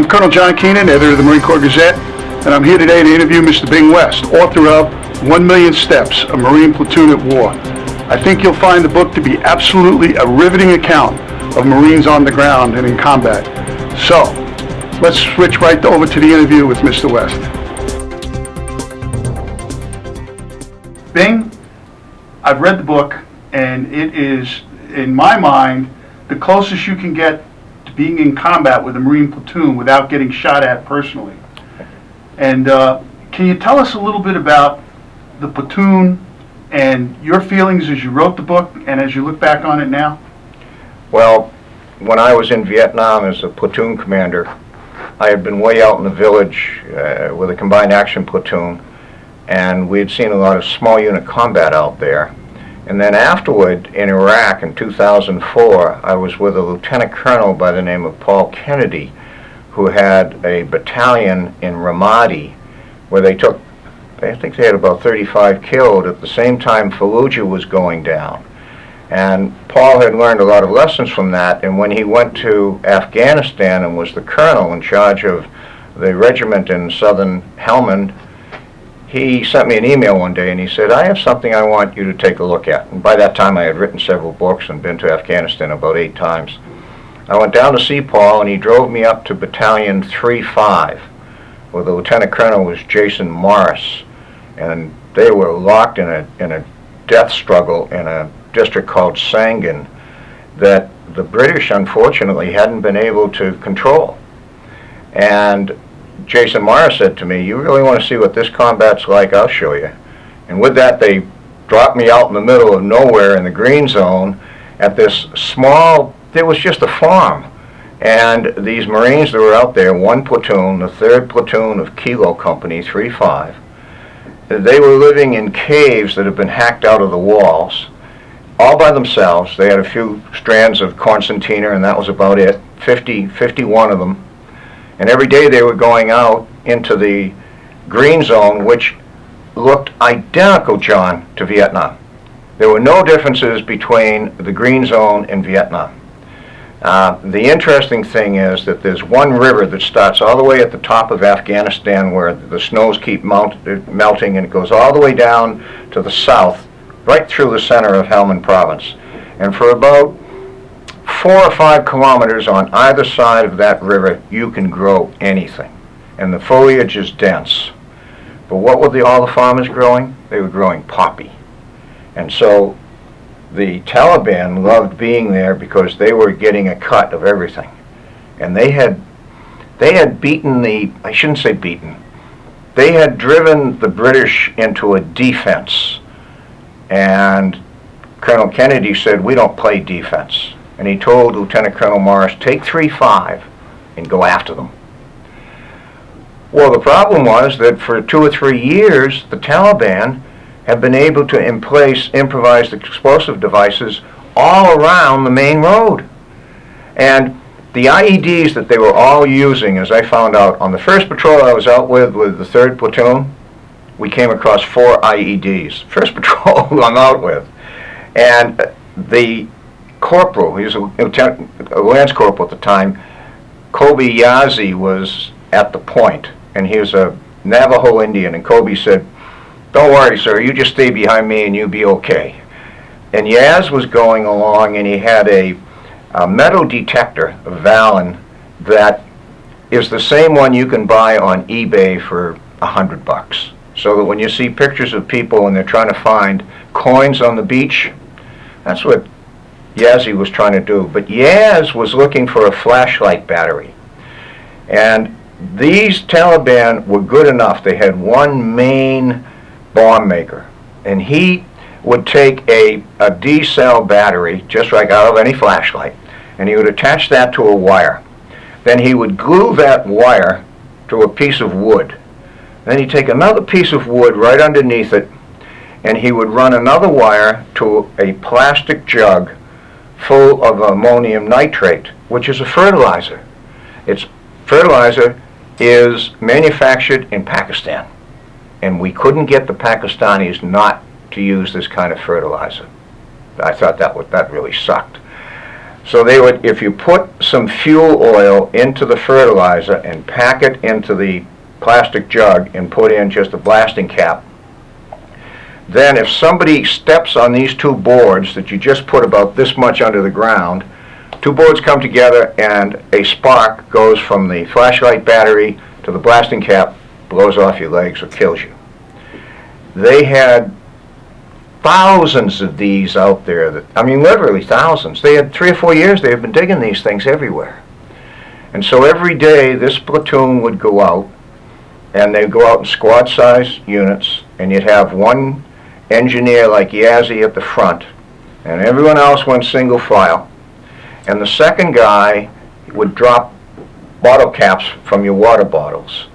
I'm Colonel John Keenan, editor of the Marine Corps Gazette, and I'm here today to interview Mr. Bing West, author of 1 Million Steps, A Marine Platoon at War. I think you'll find the book to be absolutely a riveting account of Marines on the ground and in combat. So, let's switch right over to the interview with Mr. West. Bing, I've read the book, and it is, in my mind, the closest you can get to being in combat with a Marine platoon without getting shot at personally. And can you tell us a little bit about the platoon and your feelings as you wrote the book and as you look back on it now? Well, when I was in Vietnam as a platoon commander, I had been way out in the village with a combined action platoon, and we had seen a lot of small unit combat out there. And then afterward, in Iraq in 2004, I was with a lieutenant colonel by the name of Paul Kennedy, who had a battalion in Ramadi, where I think they had about 35 killed at the same time Fallujah was going down. And Paul had learned a lot of lessons from that, and when he went to Afghanistan and was the colonel in charge of the regiment in southern Helmand, he sent me an email one day and he said, "I have something I want you to take a look at." And by that time I had written several books and been to Afghanistan about 8 times. I went down to see Paul, and he drove me up to Battalion 3-5, where the lieutenant colonel was Jason Morris, and they were locked in a death struggle in a district called Sangin that the British unfortunately hadn't been able to control. And Jason Morris said to me, "You really want to see what this combat's like? I'll show you." And with that, they dropped me out in the middle of nowhere in the green zone at this small, there was just a farm. And these Marines that were out there, one platoon, the 3rd platoon of Kilo Company 3-5, they were living in caves that had been hacked out of the walls, all by themselves. They had a few strands of concertina, and that was about it, 51 of them. And every day they were going out into the green zone, which looked identical, John, to Vietnam. There were no differences between the green zone and Vietnam. The interesting thing is that there's one river that starts all the way at the top of Afghanistan where the snows keep melting, and it goes all the way down to the south, right through the center of Helmand Province. And for about 4 or 5 kilometers on either side of that river, you can grow anything. And the foliage is dense. But what were all the farmers growing? They were growing poppy. And so the Taliban loved being there because they were getting a cut of everything. And they had beaten I shouldn't say beaten, they had driven the British into a defense. And Colonel Kennedy said, "We don't play defense." And he told Lieutenant Colonel Morris, "Take 3-5 and go after them." Well, the problem was that for 2 or 3 years, the Taliban have been able to in place improvised explosive devices all around the main road. And the IEDs that they were all using, as I found out, on the first patrol I was out with the 3rd platoon, we came across 4 IEDs. First patrol I'm out with. And the corporal, he was a lance corporal at the time, Kobe Yazzie, was at the point, and he was a Navajo Indian, and Kobe said, "Don't worry, sir, you just stay behind me and you'll be okay." And Yaz was going along, and he had a metal detector, a Vallon, that is the same one you can buy on eBay for $100. So that when you see pictures of people and they're trying to find coins on the beach, that's what Yazzie was trying to do. But Yaz was looking for a flashlight battery. And these Taliban were good enough. They had one main bomb maker, and he would take a D-cell battery, just like out of any flashlight, and he would attach that to a wire. Then he would glue that wire to a piece of wood. Then he'd take another piece of wood right underneath it, and he would run another wire to a plastic jug full of ammonium nitrate, which is a fertilizer. Fertilizer is manufactured in Pakistan, and we couldn't get the Pakistanis not to use this kind of fertilizer. I thought that really sucked. So they would, if you put some fuel oil into the fertilizer and pack it into the plastic jug and put in just a blasting cap, then if somebody steps on these two boards that you just put about this much under the ground, two boards come together and a spark goes from the flashlight battery to the blasting cap, blows off your legs or kills you. They had thousands of these out there. Literally thousands. They had 3 or 4 years they had been digging these things everywhere. And so every day this platoon would go out, and they'd go out in squad-sized units, and you'd have one engineer like Yazzie at the front, and everyone else went single file. And the second guy would drop bottle caps from your water bottles,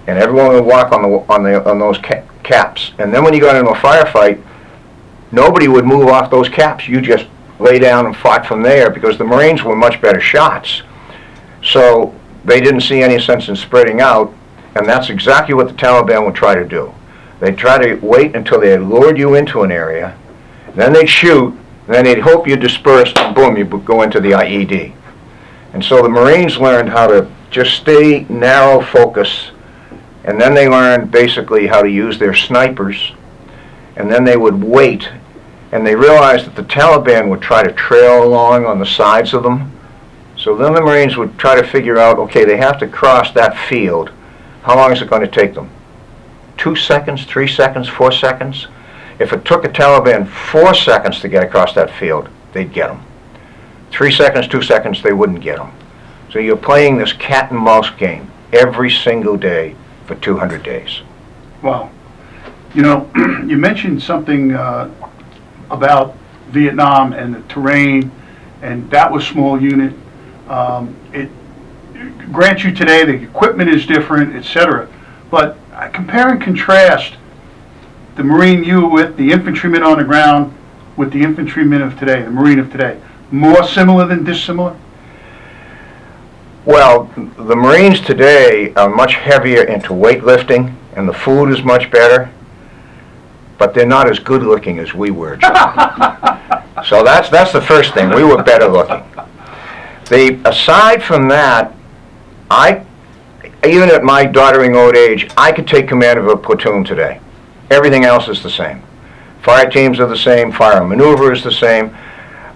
and everyone would walk on those caps. And then when you got into a firefight, nobody would move off those caps. You just lay down and fought from there, because the Marines were much better shots. So they didn't see any sense in spreading out, and that's exactly what the Taliban would try to do. They'd try to wait until they had lured you into an area, then they'd shoot, then they'd hope you dispersed, and boom, you would go into the IED. And so the Marines learned how to just stay narrow focus, and then they learned basically how to use their snipers, and then they would wait, and they realized that the Taliban would try to trail along on the sides of them. So then the Marines would try to figure out, okay, they have to cross that field. How long is it going to take them? 2 seconds, 3 seconds, 4 seconds? If it took a Taliban 4 seconds to get across that field, they'd get them. 3 seconds, 2 seconds, they wouldn't get them. So you're playing this cat and mouse game every single day for 200 days. Wow. You mentioned something about Vietnam and the terrain, and that was small unit. It grants you today the equipment is different, etc. But compare and contrast the Marine you with the infantryman on the ground with the infantryman of today, the Marine of today. More similar than dissimilar? Well, the Marines today are much heavier into weightlifting, and the food is much better, but they're not as good looking as we were, John. So that's the first thing. We were better looking. Aside from that, even at my doddering old age, I could take command of a platoon today. Everything else is the same. Fire teams are the same, fire and maneuver is the same.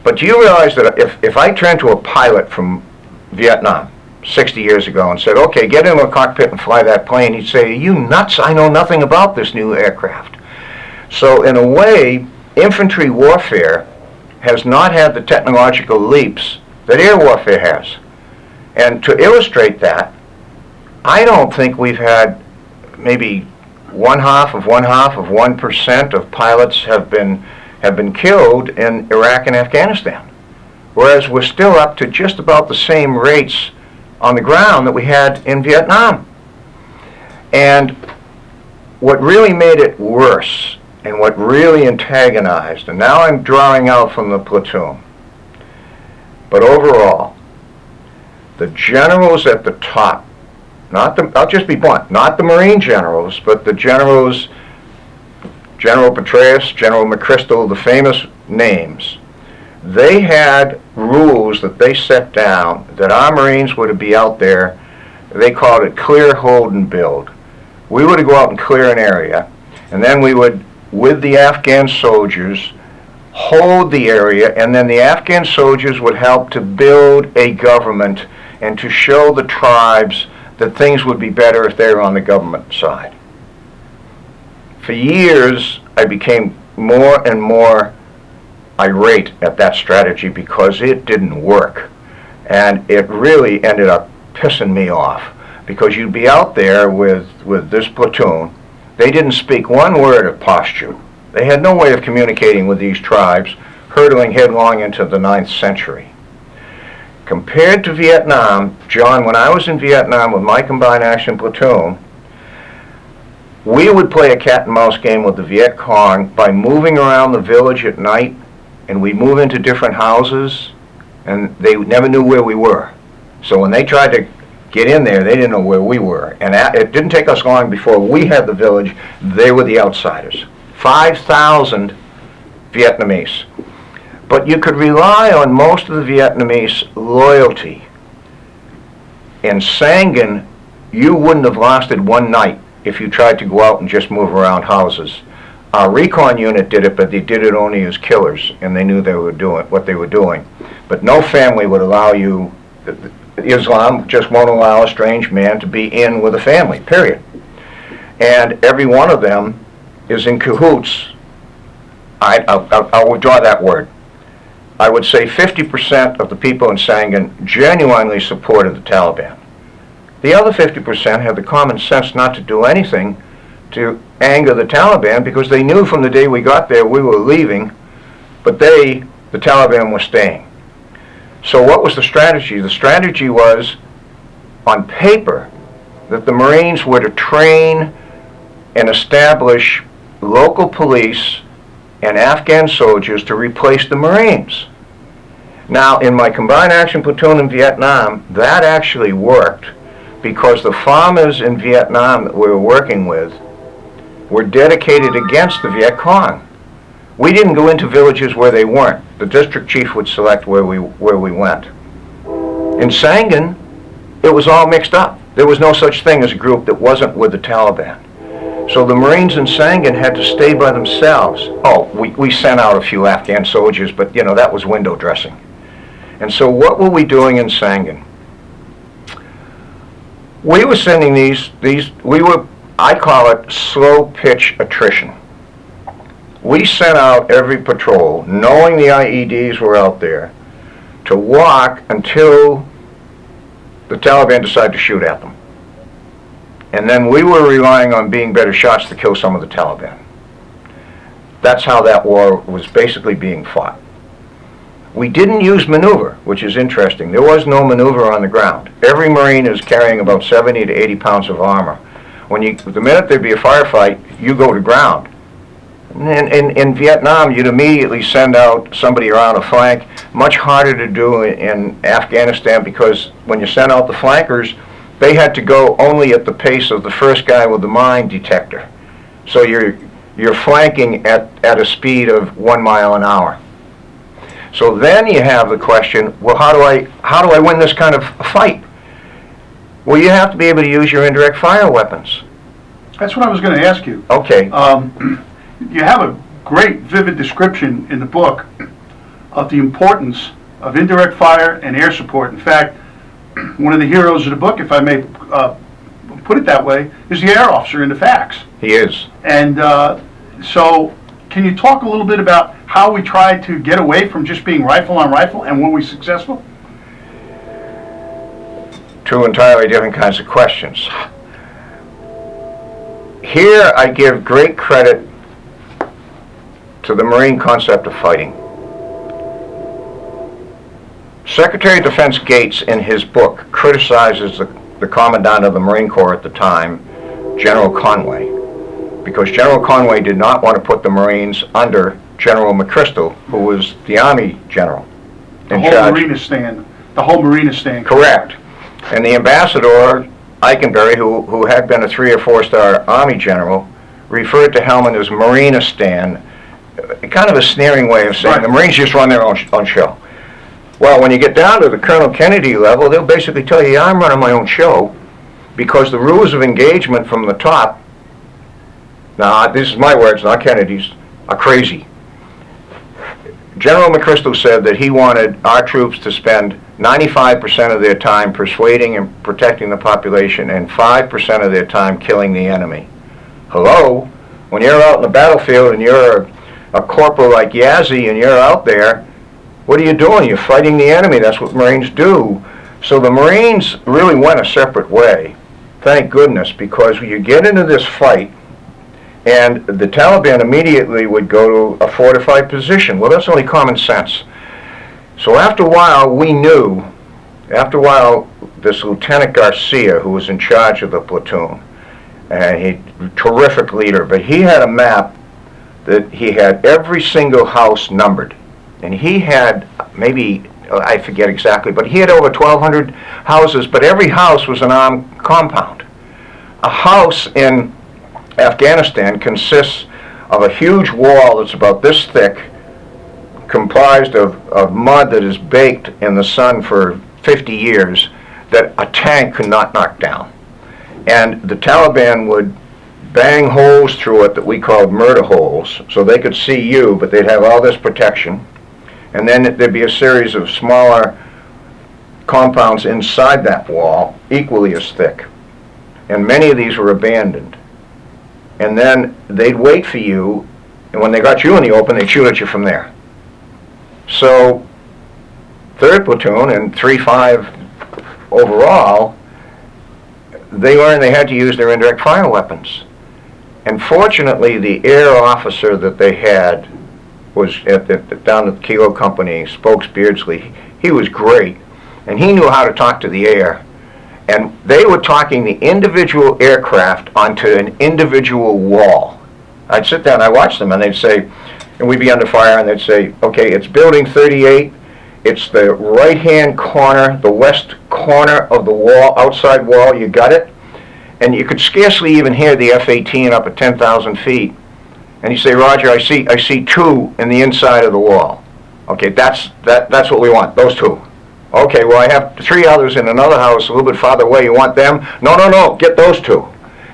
But do you realize that if I turned to a pilot from Vietnam 60 years ago and said, okay, get into a cockpit and fly that plane, he'd say, are you nuts? I know nothing about this new aircraft. So in a way, infantry warfare has not had the technological leaps that air warfare has. And to illustrate that, I don't think we've had maybe 1/2% of pilots have been killed in Iraq and Afghanistan, whereas we're still up to just about the same rates on the ground that we had in Vietnam. And what really made it worse, and what really antagonized, and now I'm drawing out from the platoon, but overall, the generals at the top, I'll just be blunt, not the Marine generals, but the generals, General Petraeus, General McChrystal, the famous names, they had rules that they set down that our Marines were to be out there. They called it clear, hold, and build. We were to go out and clear an area, and then we would, with the Afghan soldiers, hold the area, and then the Afghan soldiers would help to build a government and to show the tribes that things would be better if they were on the government side. For years, I became more and more irate at that strategy because it didn't work. And it really ended up pissing me off, because you'd be out there with this platoon. They didn't speak one word of Pashtun. They had no way of communicating with these tribes, hurtling headlong into the 9th century. Compared to Vietnam, John, when I was in Vietnam with my combined action platoon, we would play a cat and mouse game with the Viet Cong by moving around the village at night, and we'd move into different houses, and they never knew where we were. So when they tried to get in there, they didn't know where we were. And it didn't take us long before we had the village. They were the outsiders. 5,000 Vietnamese. But you could rely on most of the Vietnamese loyalty. In Sangin, you wouldn't have lasted one night if you tried to go out and just move around houses. Our recon unit did it, but they did it only as killers, and they knew they were doing what they were doing. But no family would allow you, Islam just won't allow a strange man to be in with a family, period. And every one of them is in cahoots. I'll withdraw that word. I would say 50% of the people in Sangin genuinely supported the Taliban. The other 50% had the common sense not to do anything to anger the Taliban, because they knew from the day we got there we were leaving, but the Taliban were staying. So what was the strategy? The strategy was, on paper, that the Marines were to train and establish local police and Afghan soldiers to replace the Marines. Now, in my combined action platoon in Vietnam, that actually worked, because the farmers in Vietnam that we were working with were dedicated against the Viet Cong. We didn't go into villages where they weren't. The district chief would select where we went. In Sangin, it was all mixed up. There was no such thing as a group that wasn't with the Taliban. So the Marines in Sangin had to stay by themselves. Oh, we sent out a few Afghan soldiers, but you know, that was window dressing. And so what were we doing in Sangin? We were sending I call it slow pitch attrition. We sent out every patrol, knowing the IEDs were out there, to walk until the Taliban decided to shoot at them. And then we were relying on being better shots to kill some of the Taliban. That's how that war was basically being fought. We didn't use maneuver, which is interesting. There was no maneuver on the ground. Every Marine is carrying about 70 to 80 pounds of armor. The minute there'd be a firefight, you go to ground. In Vietnam, you'd immediately send out somebody around a flank. Much harder to do in Afghanistan, because when you sent out the flankers, they had to go only at the pace of the first guy with the mine detector. So you're flanking at a speed of 1 mile an hour. So then you have the question, well, how do I win this kind of fight? Well, you have to be able to use your indirect fire weapons. That's what I was going to ask you. Okay. You have a great, vivid description in the book of the importance of indirect fire and air support. In fact, one of the heroes of the book, if I may put it that way, is the air officer in the facts. He is. And so, can you talk a little bit about how we tried to get away from just being rifle on rifle, and were we successful? Two entirely different kinds of questions. Here I give great credit to the Marine concept of fighting. Secretary of Defense Gates, in his book, criticizes the Commandant of the Marine Corps at the time, General Conway, because General Conway did not want to put the Marines under General McChrystal, who was the Army general in charge. The whole Marina stand. Correct. And the ambassador, Eikenberry, who had been a 3 or 4 star Army general, referred to Helmand as Marinistan, kind of a sneering way of saying right. The Marines just run their own show. Well, when you get down to the Colonel Kennedy level, they'll basically tell you, I'm running my own show, because the rules of engagement from the top, now this is my words, not Kennedy's, are crazy. General McChrystal said that he wanted our troops to spend 95% of their time persuading and protecting the population, and 5% of their time killing the enemy. Hello? When you're out in the battlefield and you're a corporal like Yazzie and you're out there, what are you doing? You're fighting the enemy. That's what Marines do. So the Marines really went a separate way. Thank goodness, because you get into this fight and the Taliban immediately would go to a fortified position. Well, that's only common sense. So after a while, we knew, this Lieutenant Garcia, who was in charge of the platoon, and terrific leader, but he had a map that he had every single house numbered. And he had maybe, I forget exactly, but he had over 1,200 houses, but every house was an armed compound. A house in Afghanistan consists of a huge wall that's about this thick, comprised of mud that is baked in the sun for 50 years that a tank could not knock down. And the Taliban would bang holes through it that we called murder holes, so they could see you, but they'd have all this protection. And then there'd be a series of smaller compounds inside that wall, equally as thick. And many of these were abandoned. And then they'd wait for you, and when they got you in the open, they'd shoot at you from there. So 3rd Platoon and 3-5 overall, they learned they had to use their indirect fire weapons. And fortunately, the air officer that they had was down at the Kilo Company, Spokes Beardsley. He was great, and he knew how to talk to the air. And they were talking the individual aircraft onto an individual wall. I'd sit down, I watched them, and they'd say, and we'd be under fire, and they'd say, okay, it's building 38, it's the right-hand corner, the west corner of the wall, outside wall, you got it? And you could scarcely even hear the F-18 up at 10,000 feet. And you say, Roger, I see 2 in the inside of the wall. Okay, that's what we want, those 2. Okay, well, I have 3 others in another house a little bit farther away. You want them? No, get those 2.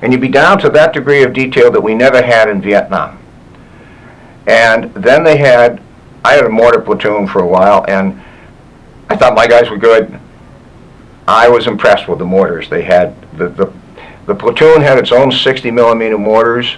And you'd be down to that degree of detail that we never had in Vietnam. And then I had a mortar platoon for a while, and I thought my guys were good. I was impressed with the mortars. They had, the platoon had its own 60mm mortars,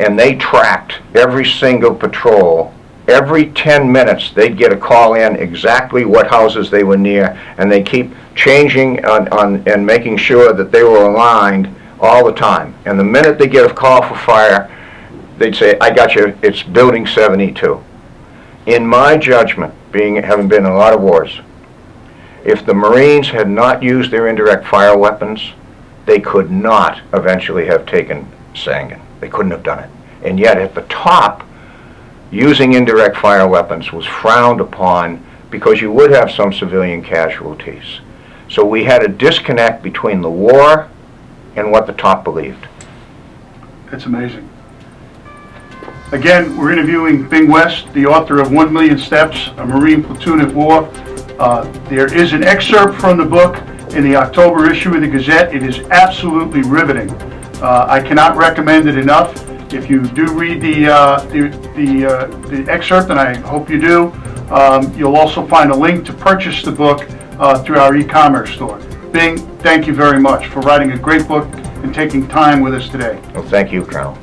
and they tracked every single patrol. Every 10 minutes, they'd get a call in exactly what houses they were near, and they keep changing and making sure that they were aligned all the time. And the minute they get a call for fire, they'd say, I got you, it's building 72. In my judgment, having been in a lot of wars, if the Marines had not used their indirect fire weapons, they could not eventually have taken Sangin. They couldn't have done it. And yet at the top, using indirect fire weapons was frowned upon because you would have some civilian casualties. So we had a disconnect between the war and what the top believed. It's amazing. Again, we're interviewing Bing West, the author of 1 Million Steps, A Marine Platoon at War. There is an excerpt from the book in the October issue of the Gazette. It is absolutely riveting. I cannot recommend it enough. If you do read the excerpt, and I hope you do, you'll also find a link to purchase the book through our e-commerce store. Bing, thank you very much for writing a great book and taking time with us today. Well, thank you, Colonel.